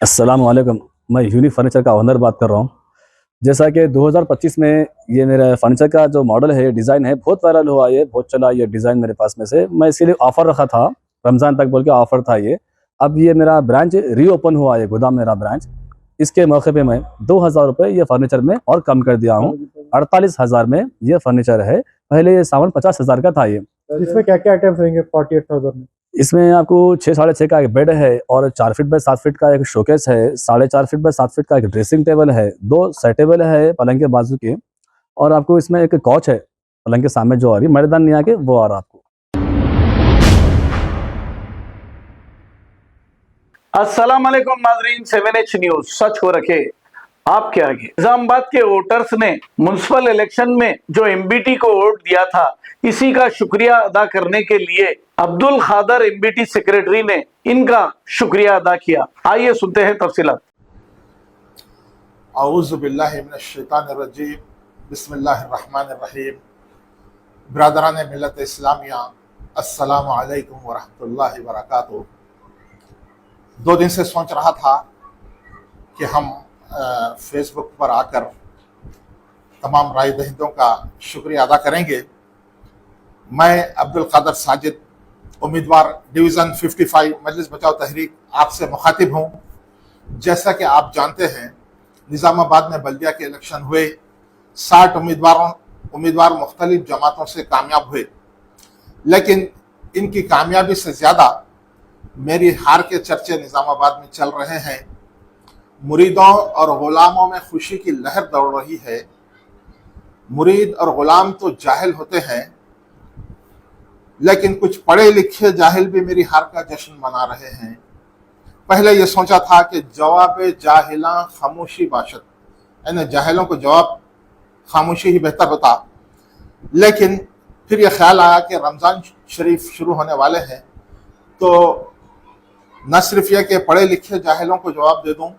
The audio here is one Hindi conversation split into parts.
अस्सलाम वालेकुम। मैं यूनिक फर्नीचर का ओनर बात कर रहा हूँ। जैसा कि 2025 में ये मेरा फर्नीचर का जो मॉडल है, डिज़ाइन है, बहुत वायरल हुआ, ये बहुत चला ये डिज़ाइन मेरे पास में से। मैं इसीलिए ऑफ़र रखा था, रमज़ान तक बोल के ऑफ़र था ये। अब ये मेरा ब्रांच रीओपन हुआ है, गोदाम मेरा ब्रांच। इसके मौके पे मैं ₹2000 ये फर्नीचर में और कम कर दिया हूँ। 48,000 में ये फर्नीचर है। पहले ये सामान 50,000 का था ये। इसमें क्या क्या आइटम्स रहेंगे 48,000 में? इसमें आपको 6 साढ़े 6 का एक बेड है और 4 फीट बाय 7 फीट का एक शोकेस है, 4.5 फीट बाय 7 फीट का एक ड्रेसिंग टेबल है, 2 साइड टेबल है पलंग के बाजू के, और आपको इसमें एक कॉच है पलंग के सामने जो आ रही मर्दान नहीं आके वो आ रहा आपको। अस्सलाम वालेकुम नाजरीन, 7H न्यूज सच हो रखे आपके आगे। निजामाबाद के वोटर्स ने म्युनिसिपल इलेक्शन में जो एमबीटी को वोट दिया था, इसी का शुक्रिया अदा करने के लिए अब्दुल खादर एमबीटी सेक्रेटरी ने इनका शुक्रिया अदा किया। आइए सुनते हैं तफसीलात। औज़ु बिल्लाहि मिनश शैतानिर रजीम, बिस्मिल्लाहिर रहमानिर रहीम। ब्रादरान मिल्लत इस्लामिया, अस्सलामु अलैकुम व रहमतुल्लाहि व बरकातुहू। 2 दिन से सोच रहा था कि हम फेसबुक पर आकर तमाम राय दहिंदों का शुक्रिया अदा करेंगे। मैं अब्दुल कादर साजिद, उम्मीदवार डिवीज़न 55 मजलिस बचाओ तहरीक, आपसे मुखातिब हूँ। जैसा कि आप जानते हैं, निज़ामाबाद में बल्दिया के इलेक्शन हुए, 60 उम्मीदवार मुख्तलिफ जमातों से कामयाब हुए, लेकिन इनकी कामयाबी से ज़्यादा मेरी हार के चर्चे निज़ामाबाद में चल रहे हैं। मुरीदों और ग़ुलामों में खुशी की लहर दौड़ रही है। मुरीद और ग़ुलाम तो जाहिल होते हैं, लेकिन कुछ पढ़े लिखे जाहिल भी मेरी हार का जश्न मना रहे हैं। पहले ये सोचा था कि जवाब जाहिला खामोशी बाशत, यानी जाहिलों को जवाब खामोशी ही बेहतर होता, लेकिन फिर यह ख्याल आया कि रमज़ान शरीफ शुरू होने वाले हैं, तो न सिर्फ यह कि पढ़े लिखे जाहिलों को जवाब दे दूं,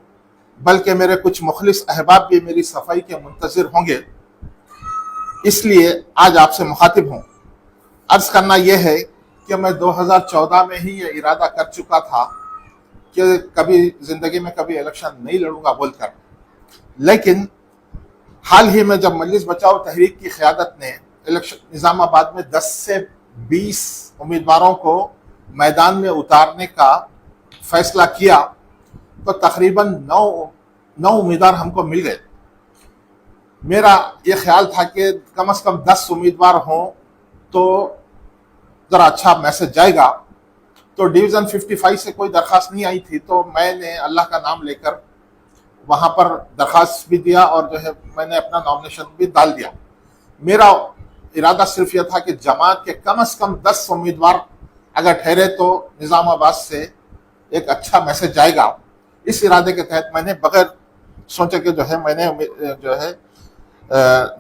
बल्कि मेरे कुछ मुखलिस अहबाब भी मेरी सफाई के मुंतज़िर होंगे। इसलिए आज आपसे मुखातिब हूँ। अर्ज़ करना यह है कि मैं 2014 में ही ये इरादा कर चुका था कि कभी ज़िंदगी में कभी इलेक्शन नहीं लड़ूंगा बोलकर, लेकिन हाल ही में जब मजलिस बचाओ तहरीक की क़यादत ने इलेक्शन निज़ामाबाद में 10 से 20 उम्मीदवारों को मैदान में उतारने का फैसला किया, तो तकरीबन 9 उम्मीदवार हमको मिल गए। मेरा ये ख्याल था कि कम से कम 10 उम्मीदवार हों तो ज़रा अच्छा मैसेज जाएगा। तो डिवीज़न 55 से कोई दरख्वास्त नहीं आई थी, तो मैंने अल्लाह का नाम लेकर वहाँ पर दरख्वास्त भी दिया और जो है मैंने अपना नॉमिनेशन भी डाल दिया। मेरा इरादा सिर्फ यह था कि जमात के कम से कम 10 उम्मीदवार अगर ठहरे तो निज़ामाबाद से एक अच्छा मैसेज जाएगा। इस इरादे के तहत मैंने बगैर सोचे कि मैंने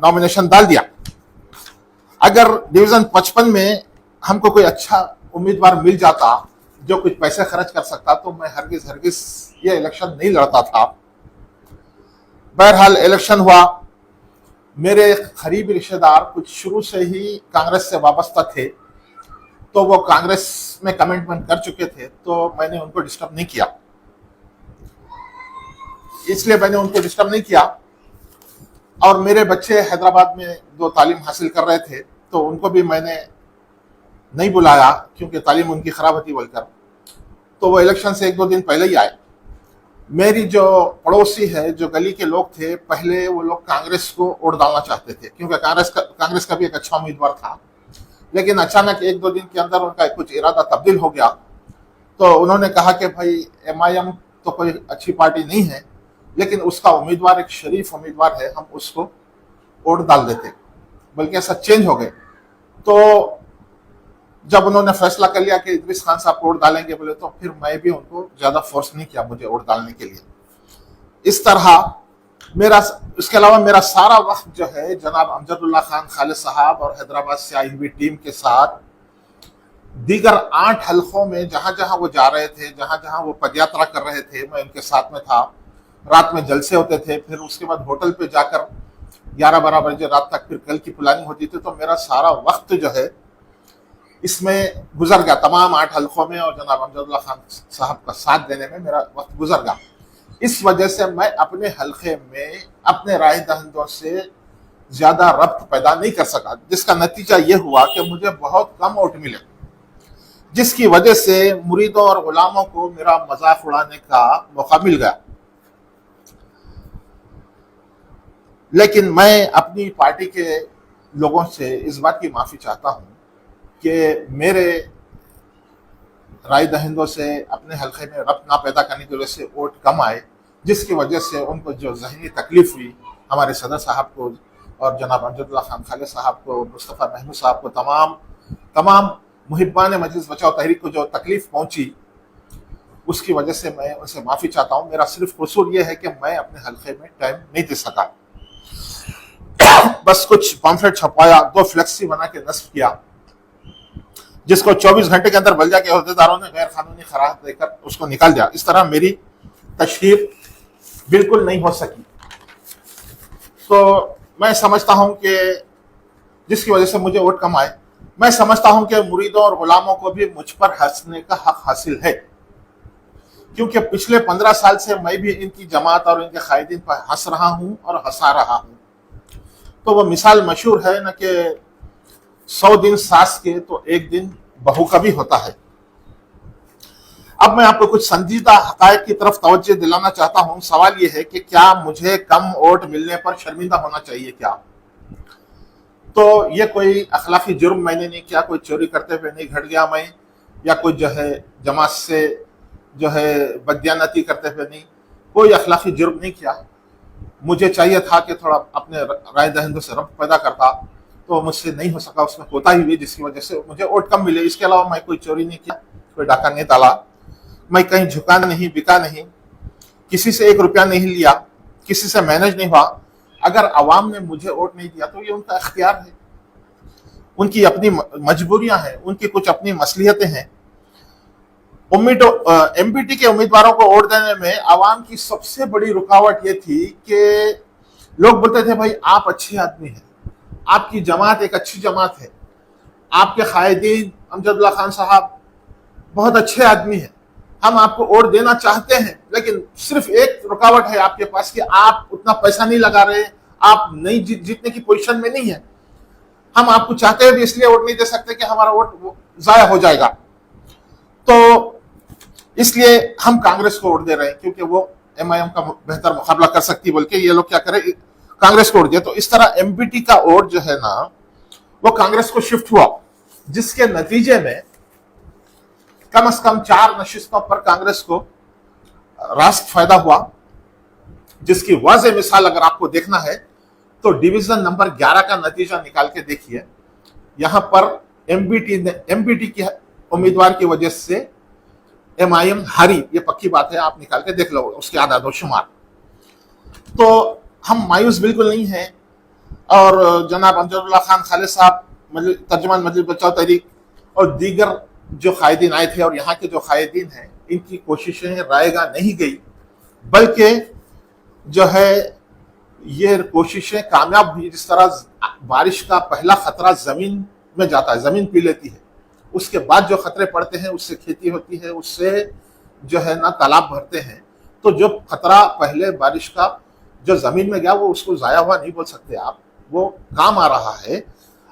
नॉमिनेशन डाल दिया। अगर डिवीज़न 55 में हमको कोई अच्छा उम्मीदवार मिल जाता जो कुछ पैसे खर्च कर सकता, तो मैं हरगिज ये इलेक्शन नहीं लड़ता था। बहरहाल इलेक्शन हुआ। मेरे करीबी रिश्तेदार कुछ शुरू से ही कांग्रेस से वाबस्ता थे, तो वो कांग्रेस में कमिटमेंट कर चुके थे, तो मैंने उनको डिस्टर्ब नहीं किया। इसलिए मैंने उनको डिस्टर्ब नहीं किया। और मेरे बच्चे हैदराबाद में 2 तालीम हासिल कर रहे थे, तो उनको भी मैंने नहीं बुलाया क्योंकि तालीम उनकी ख़राब होती बोलकर, तो वो इलेक्शन से 1-2 दिन पहले ही आए। मेरी जो पड़ोसी है, जो गली के लोग थे, पहले वो लोग कांग्रेस को वोट डालना चाहते थे क्योंकि कांग्रेस का भी एक अच्छा उम्मीदवार था, लेकिन अचानक 1-2 दिन के अंदर उनका कुछ इरादा तब्दील हो गया। तो उन्होंने कहा कि भाई MIM तो कोई अच्छी पार्टी नहीं है, लेकिन उसका उम्मीदवार एक शरीफ उम्मीदवार है, हम उसको वोट डाल देते, बल्कि ऐसा चेंज हो गए। तो जब उन्होंने फैसला कर लिया कि इदरीस खान साहब को वोट डालेंगे बोले, तो फिर मैं भी उनको ज़्यादा फोर्स नहीं किया मुझे वोट डालने के लिए। इस तरह इसके अलावा मेरा सारा वक्त जो है जनाब अमजदुल्ला खान खालिद साहब और हैदराबाद से आई हुई टीम के साथ दीगर 8 हल्कों में जहाँ जहाँ वो जा रहे थे, जहाँ जहाँ वो पदयात्रा कर रहे थे, मैं उनके साथ में था। रात में जलसे होते थे, फिर उसके बाद होटल पे जाकर 11-12 बजे रात तक फिर कल की प्लानिंग होती थी। तो मेरा सारा वक्त जो है इसमें गुजर गया, तमाम 8 हल्कों में और जनाब अमजदुल्ला खान साहब का साथ देने में मेरा वक्त गुजर गया। इस वजह से मैं अपने हलके में अपने राय दहिंदों से ज्यादा रब्त पैदा नहीं कर सका, जिसका नतीजा यह हुआ कि मुझे बहुत कम वोट मिले, जिसकी वजह से मुरीदों और गुलामों को मेरा मजाक उड़ाने का मौका मिल गया। लेकिन मैं अपनी पार्टी के लोगों से इस बात की माफी चाहता हूं कि मेरे राय दहिंदों से अपने हलके में रब्त ना पैदा करने की वजह से वोट कम आए, जिसकी वजह से उनको जो जहनी तकलीफ हुई, हमारे सदर साहब को और जनाब अमजदुल्ला खान खालिद साहब को, मुस्तफ़ा महमूद साहब को, तमाम मुहिब्बान मजलिस बचाओ तहरीक को जो तकलीफ पहुंची, उसकी वजह से मैं उनसे माफी चाहता हूं। मेरा सिर्फ कसूर यह है कि मैं अपने हलके में टाइम नहीं दे सका। बस कुछ पम्फलेट छपवाया, 2 फ्लेक्सी बना के नस्ब किया, जिसको 24 घंटे के अंदर बल्दिया के अहदेदारों ने गैर कानूनी खराहत देकर उसको निकाल दिया। इस तरह मेरी तशहीर बिल्कुल नहीं हो सकी। तो मैं समझता हूं कि जिसकी वजह से मुझे वोट कम आए, मैं समझता हूं कि मुरीदों और गुलामों को भी मुझ पर हंसने का हक हासिल है, क्योंकि पिछले 15 साल से मैं भी इनकी जमात और इनके कायदीन पर हंस रहा हूं और हंसा रहा हूं। तो वो मिसाल मशहूर है न कि 100 दिन सास के तो एक दिन बहू का भी होता है। अब मैं आपको कुछ संजीदा हकायक की तरफ तवज्जो दिलाना चाहता हूं। सवाल यह है कि क्या मुझे कम वोट मिलने पर शर्मिंदा होना चाहिए क्या? तो ये कोई अखलाकी जुर्म मैंने नहीं किया, कोई चोरी करते हुए नहीं घट गया मैं, या कोई जो है जमात से जो है बददियानती करते हुए नहीं, कोई अखलाकी जुर्म नहीं किया। मुझे चाहिए था कि थोड़ा अपने राय दहिंदों से रब्त पैदा करता, तो मुझसे नहीं हो सका, उसमें कोताही हुई, जिसकी वजह से मुझे वोट कम मिले। इसके अलावा मैं कोई चोरी नहीं किया, कोई डाका नहीं डाला, मैं कहीं झुका नहीं, बिका नहीं, किसी से 1 रुपया नहीं लिया, किसी से मैनेज नहीं हुआ। अगर अवाम ने मुझे वोट नहीं दिया तो ये उनका इख्तियार है, उनकी अपनी मजबूरियां हैं, उनकी कुछ अपनी मसलियतें हैं। एमपीटी के उम्मीदवारों को वोट देने में अवाम की सबसे बड़ी रुकावट ये थी कि लोग बोलते थे भाई आप अच्छे आदमी हैं, आपकी जमात एक अच्छी जमात है, आपके कायदीन अमजदुल्ला खान साहब बहुत अच्छे आदमी हैं, हम आपको वोट देना चाहते हैं, लेकिन सिर्फ एक रुकावट है आपके पास कि आप उतना पैसा नहीं लगा रहे, आप नहीं जीतने की पोजीशन में नहीं है, हम आपको चाहते हैं भी इसलिए वोट नहीं दे सकते कि हमारा वोट जाया हो जाएगा। तो इसलिए हम कांग्रेस को वोट दे रहे हैं, क्योंकि वो एमआईएम का बेहतर मुकाबला कर सकती है बोल के ये लोग क्या करें, कांग्रेस को वोट दिया। तो इस तरह एमपीटी का वोट जो है ना वो कांग्रेस को शिफ्ट हुआ, जिसके नतीजे में कम से कम 4 नशिस्तों पर कांग्रेस को रास्त फायदा हुआ, जिसकी वाज़ेह मिसाल अगर आपको देखना है तो डिवीजन नंबर 11 का नतीजा निकाल के देखिए। यहां पर एमपीटी की उम्मीदवार की वजह से एमआईएम हारी, ये पक्की बात है, आप निकाल के देख लो उसके आदाद शुमार। तो हम मायूस बिल्कुल नहीं हैं, और जनाब अमजदुल्ला खान खालिद साहब, तर्जुमान मजलिस बचाओ तहरीक और दीगर जो कायदीन आए थे और यहाँ के जो कायदीन हैं, इनकी कोशिशें रायगा नहीं गई, बल्कि जो है ये कोशिशें कामयाब हुई। जिस तरह बारिश का पहला खतरा जमीन में जाता है, जमीन पी लेती है, उसके बाद जो खतरे पड़ते हैं उससे खेती होती है, उससे जो है ना तालाब भरते हैं। तो जो खतरा पहले बारिश का जो जमीन में गया वो उसको जाया हुआ नहीं बोल सकते आप, वो काम आ रहा है।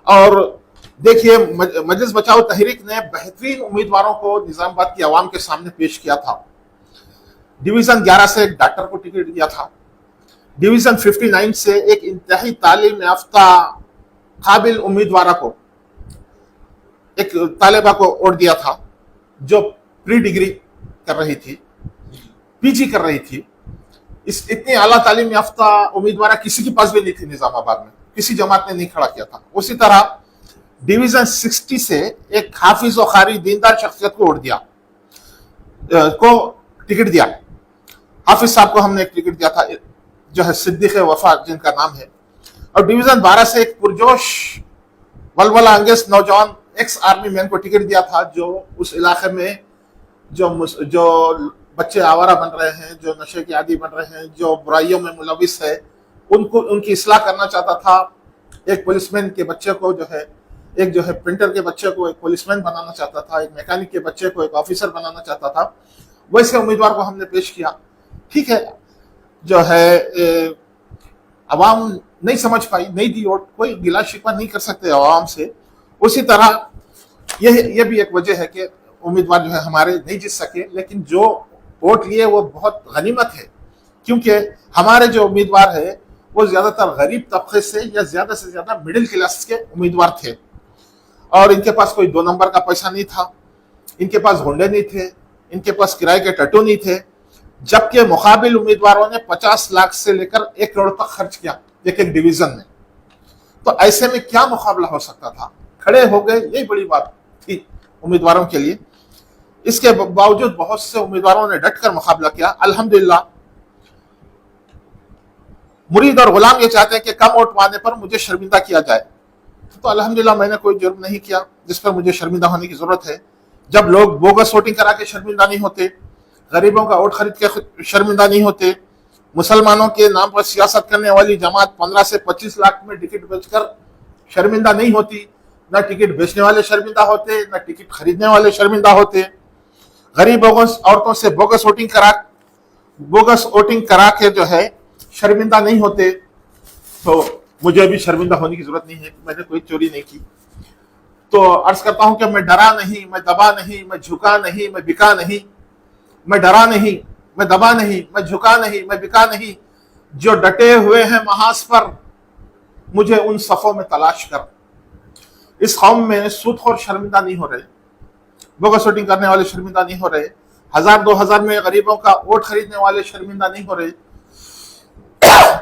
और देखिए मजलिस बचाओ तहरीक ने बेहतरीन उम्मीदवारों को निजामाबाद की आवाम के सामने पेश किया था। डिवीजन 11 से एक डॉक्टर को टिकट दिया था, डिवीजन 59 से एक इंतहाई तालीम याफ्ता काबिल उम्मीदवार को, एक तालिबा को वोट दिया था जो प्री डिग्री कर रही थी, पीजी कर रही थी। इस इतनी आला तालीम याफ्ता उम्मीदवार किसी के पास भी नहीं थी निजामाबाद में, किसी जमात ने नहीं खड़ा किया था। उसी तरह डिवीजन 60 से एक हाफिज और कारी दीनदार शख्सियत को वोट दिया, को टिकट दिया। हाफिज साहब को हमने एक टिकट दिया था, जो है सिद्दीक वफा जिनका नाम है। और डिवीजन 12 से एक पुरजोश वलवला अंगेज नौजवान एक्स आर्मी मैन को टिकट दिया था, जो उस इलाके में जो बच्चे आवारा बन रहे हैं, जो नशे के आदी बन रहे हैं, जो बुराइयों में मुलविस है, उनको उनकी इस्लाह करना चाहता था। एक पुलिसमैन के बच्चे को जो है, एक जो है प्रिंटर के बच्चे को एक पुलिसमैन बनाना चाहता था, एक मैकेनिक के बच्चे को एक ऑफिसर बनाना चाहता था। वैसे उम्मीदवार को हमने पेश किया। ठीक है, जो है अवाम नहीं समझ पाई, नहीं दी वोट, कोई गिला शिकवा नहीं कर सकते अवाम से। उसी तरह ये भी एक वजह है कि उम्मीदवार जो है हमारे नहीं जीत सके, लेकिन जो वोट लिए वो बहुत गनीमत है, क्योंकि हमारे जो उम्मीदवार है वो ज्यादातर गरीब तबके से या ज्यादा से ज्यादा मिडिल क्लास के उम्मीदवार थे, और इनके पास कोई 2 नंबर का पैसा नहीं था, इनके पास होंडे नहीं थे, इनके पास किराए के टट्टू नहीं थे, जबकि मुकाबिल उम्मीदवारों ने 50 लाख से लेकर 1 करोड़ तक खर्च किया एक एक डिवीजन में। तो ऐसे में क्या मुकाबला हो सकता था? खड़े हो गए, यही बड़ी बात थी उम्मीदवारों के लिए। इसके बावजूद बहुत से उम्मीदवारों ने डटकर मुकाबला किया। अल्हम्दुलिल्लाह, मुरीद और गुलाम ये चाहते हैं कि कम वोट पाने पर मुझे शर्मिंदा किया जाए, तो अल्हम्दुलिल्लाह मैंने कोई जुर्म नहीं किया जिस पर मुझे शर्मिंदा होने की जरूरत है। जब लोग बोगस वोटिंग करा के शर्मिंदा नहीं होते, गरीबों का वोट खरीद के शर्मिंदा नहीं होते, मुसलमानों के नाम पर सियासत करने वाली जमात 15 से 25 लाख में टिकट बेचकर शर्मिंदा नहीं होती, न टिकट बेचने वाले शर्मिंदा होते, न टिकट खरीदने वाले शर्मिंदा होते, गरीब औरतों से बोगस वोटिंग करा के जो है शर्मिंदा नहीं होते, तो मुझे भी शर्मिंदा होने की जरूरत नहीं है कि मैंने कोई चोरी नहीं की। तो अर्ज करता हूं कि मैं डरा नहीं, मैं दबा नहीं, मैं झुका नहीं, मैं बिका नहीं, मैं डरा नहीं, मैं दबा नहीं, मैं झुका नहीं, मैं बिका नहीं। जो डटे हुए हैं महाज पर, मुझे उन सफों में तलाश कर। इस कौम में सूदखोर शर्मिंदा नहीं हो रहे, बोगस वोटिंग करने वाले शर्मिंदा नहीं हो रहे, 1000-2000 में गरीबों का वोट खरीदने वाले शर्मिंदा नहीं हो रहे,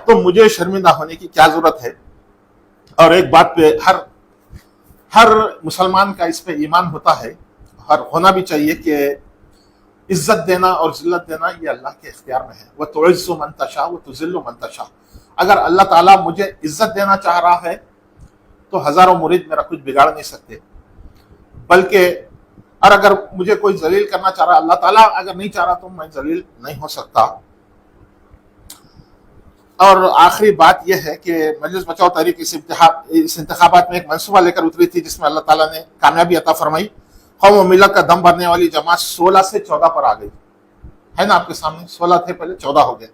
तो मुझे शर्मिंदा होने की क्या जरूरत है? और एक बात पे हर मुसलमान का इस पे ईमान होता है, और होना भी चाहिए कि इज्जत देना और जिल्लत देना ये अल्लाह के इख्तियार में है। वह तुइज़्ज़ु मन तशा व तुज़िल्लु मन तशा। अगर अल्लाह ताला मुझे इज्जत देना चाह रहा है तो हजारों मुरीद मेरा कुछ बिगाड़ नहीं सकते, बल्कि और अगर मुझे कोई जलील करना चाह रहा, अल्लाह ताला अगर नहीं चाह रहा तो मैं जलील नहीं हो सकता। और आखिरी बात यह है कि मजलिस बचाओ तहरीक इस इंतखाबात में एक मंसूबा लेकर उतरी थी जिसमें अल्लाह ताला ने कामयाबी अता फरमाई। कौम व मिल्लत का दम भरने वाली जमात 16 से 14 पर आ गई है ना, आपके सामने 16 थे, पहले 14 हो गए।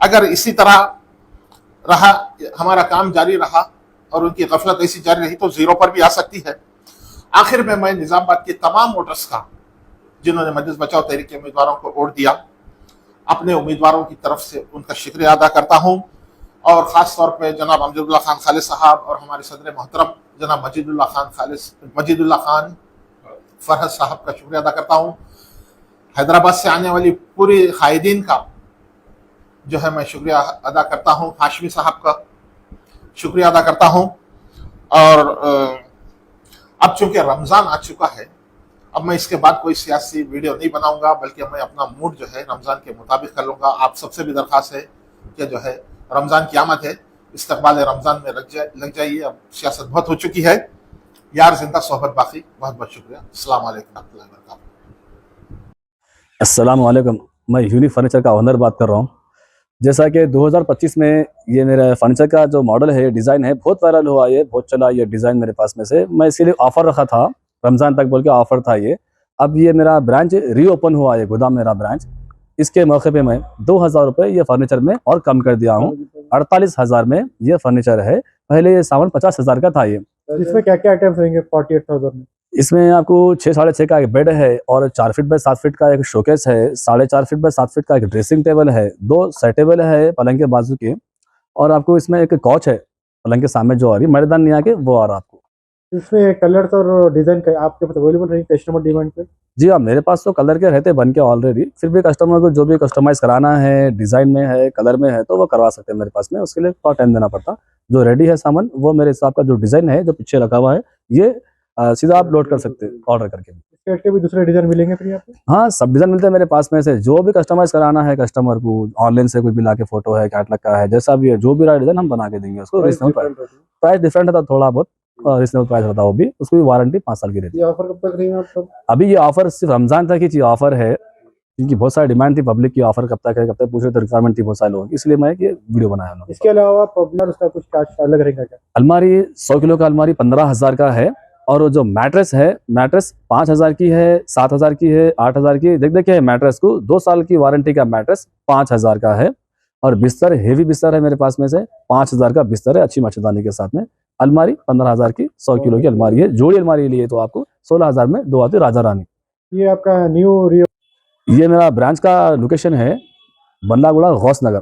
अगर इसी तरह रहा, हमारा काम जारी रहा और उनकी गफलत ऐसी जारी रही तो 0 पर भी आ सकती है। आखिर में मैं निजामाबाद के तमाम वोटर्स का, जिन्होंने मजलिस बचाओ तहरीक के उम्मीदवारों को वोट दिया, अपने उम्मीदवारों की तरफ से उनका शुक्रिया अदा करता हूं, और ख़ास तौर पे जनाब अमजदुल्लाह खान खालिद साहब और हमारे सदर मोहतरम जनाब मजीदुल्लाह खान फरहद साहब का शुक्रिया अदा करता हूं। हैदराबाद से आने वाली पूरी कायदीन का जो है मैं शुक्रिया अदा करता हूं, हाशमी साहब का शुक्रिया अदा करता हूं। और अब चूंकि रमज़ान आ चुका है, अब मैं इसके बाद कोई सियासी वीडियो नहीं बनाऊंगा, बल्कि मैं अपना मूड जो है रमज़ान के मुताबिक कर लूँगा। आप सबसे भी दरख्वास्त है कि जो है रमज़ान की आमद है, इस्तकबाल रमज़ान में लग जाइए। अब सियासत बहुत हो चुकी है, यार जिंदा सोहबत बाकी। बहुत बहुत शुक्रिया। अस्सलाम वालेकुम रहमतुल्लाहि व बरकातहू। अस्सलाम वालेकुम। मैं यूनिक फर्नीचर का ओनर बात कर रहा हूँ। जैसा कि 2025 में ये मेरा फर्नीचर का जो मॉडल है, डिज़ाइन है, बहुत वायरल हुआ, ये बहुत चला ये डिज़ाइन मेरे पास में से। मैं इसीलिए ऑफ़र रखा था, रमज़ान तक बोल के ऑफ़र था ये। अब ये मेरा ब्रांच रीओपन हुआ है, गोदाम मेरा ब्रांच। इसके मौके पे मैं 2000 रुपये ये फर्नीचर में और कम कर दिया हूँ। 48,000 में ये फर्नीचर है, पहले ये सामान 50,000 का था ये। इसमें क्या क्या आइटम्स रहेंगे 48,000 में? इसमें आपको 6 साढ़े 6 का एक बेड है, और 4 फीट बाय 7 फीट का एक शोकेस है, 4.5 फीट बाय 7 फीट का एक ड्रेसिंग टेबल है, 2 साइड टेबल है पलंग के बाजू के, और आपको इसमें एक कॉच है पलंग के सामने जो आ रही, मर्दान नहीं आके वो आ रहा आपको। इसमें कलर्स और डिजाइन का आपके पास अवेलेबल रहेंगे कस्टमर डिमांड पे? जी हाँ, मेरे पास तो कलर के रहते बन के ऑलरेडी, फिर भी कस्टमर को जो भी कस्टमाइज कराना है, डिज़ाइन में है, कलर में है, तो वो करवा सकते हैं मेरे पास में। उसके लिए थोड़ा टाइम देना पड़ता। जो रेडी है सामान, वो मेरे हिसाब का जो डिज़ाइन है जो पीछे रखा हुआ है, ये सीधा आप लोड कर सकते हैं ऑर्डर करके। इसके हटके भी दूसरे डिजाइन मिलेंगे फिर यहाँ पे? हाँ, सब डिज़ाइन मिलते हैं मेरे पास में से। जो भी कस्टमाइज कराना है कस्टमर को, ऑनलाइन से कोई भी लाके फोटो है, कैटलॉग का है, जैसा भी है, जो भी रहा डिज़ाइन हम बना के देंगे उसको। रीजनेबल प्राइस डिफरेंट था थोड़ा बहुत, रीजनेबल प्राइस रहता है वो भी। उसकी वारंटी 5 साल की रहती है। ये ऑफर कब तक रहेगा आपका? अभी ये ऑफर सिर्फ रमजान तक ही ऑफर है, क्योंकि बहुत सारी डिमांड थी पब्लिक की, ऑफर कब तक है, कब तक पूछ रहे थे, रिक्वायरमेंट थी बहुत सारे लोगों की, इसलिए मैं ये वीडियो बनाया हूँ। इसके अलावा पॉपुलर उसका कुछ चार्ज अलग रहेगा क्या? अलमारी 100 किलो का अलमारी 15,000 का है, और जो मैट्रेस है, मैट्रेस 5,000 की है, 7,000 की है, 8,000 की। देखिए मैट्रेस को 2 साल की वारंटी का मैट्रेस 5,000 का है। और बिस्तर हेवी बिस्तर है मेरे पास में से 5000 का बिस्तर है अच्छी मच्छरदानी के साथ में। अलमारी 15000 की 100 किलो की अलमारी है। जोड़ी अलमारी लिए तो आपको 16000 में 2 आती राजा रानी। ये आपका न्यू ये मेरा ब्रांच का लोकेशन है बल्लागुड़ा गौस नगर,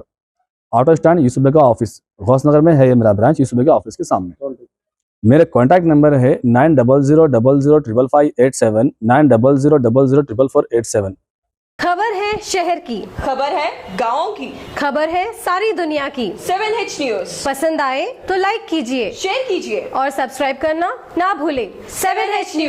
ऑटो स्टैंड यूसुफ बेगा ऑफिस, गौस नगर में है ये मेरा ब्रांच यूसुफ बेगा ऑफिस के सामने। मेरे कॉन्टैक्ट नंबर है 9000055887 9000044487। खबर है शहर की, खबर है गाँव की, खबर है सारी दुनिया की। 7H न्यूज पसंद आए तो लाइक कीजिए, शेयर कीजिए और सब्सक्राइब करना ना भूलें। 7H news.